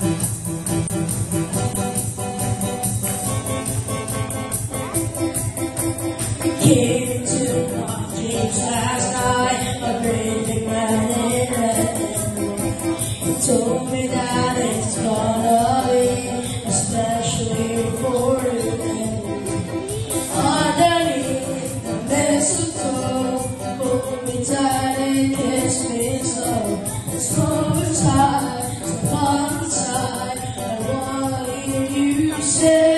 Came to my dreams last night, a great big man in red. He told me that it's gonna be especially for you. Underneath the mistletoe, hold me tight and kiss me slow. It's summertime, so come inside. I wanna hear you say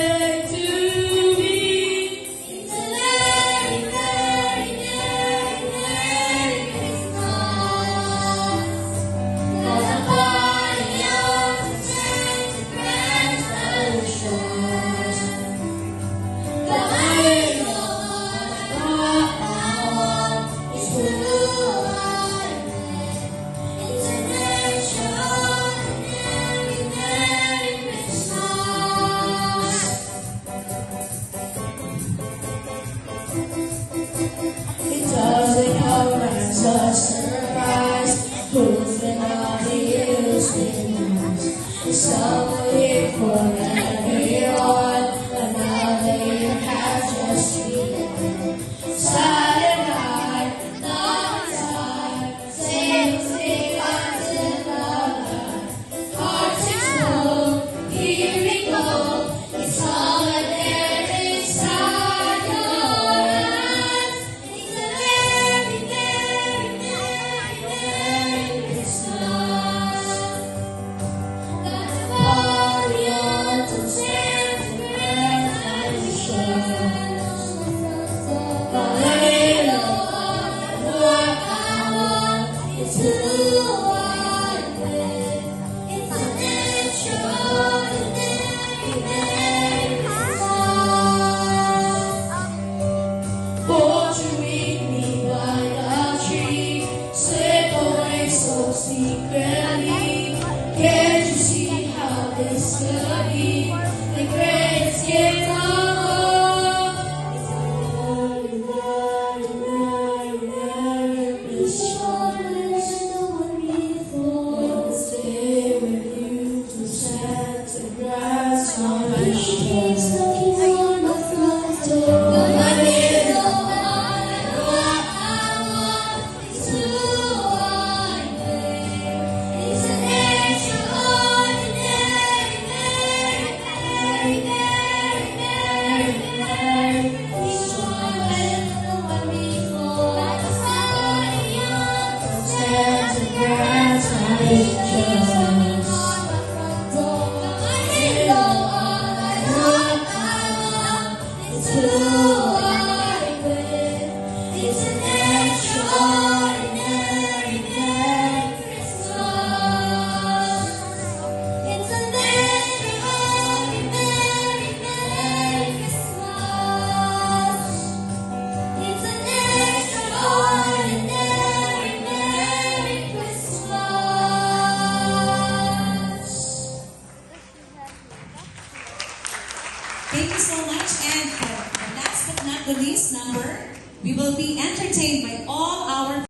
it doesn't come as a surprise. Who's been all the years been nice? Someone here for everyone, another year has just begun. Silent night, not time, same thing until the night. Hearts explode, here we go. It's all that there inside your eyes. It's a very, very, very, very Christmas. Got a party on to celebrate and share. But let me know what I want. It's who I with. It's an extraordinary, very Christmas. Won't you meet me by the tree? Slip away so secretly. Can't you see how this could be the greatest gift of all? It's a very, very, very, very Christmas. No one before. Wanna stay with you to Santa grass on the shore. Knocking on the front door. But let me know what I want. It's who I with. It's an extraordinary, very, very, very, very, very Christmas. No one before. Like a party on to Santa grass on the shore. It's who I with. It's an extraordinary, very Christmas. It's an extraordinary, very Christmas. It's an extraordinary, very Christmas. Thank you so much. And last but not the least number, we will be entertained by all our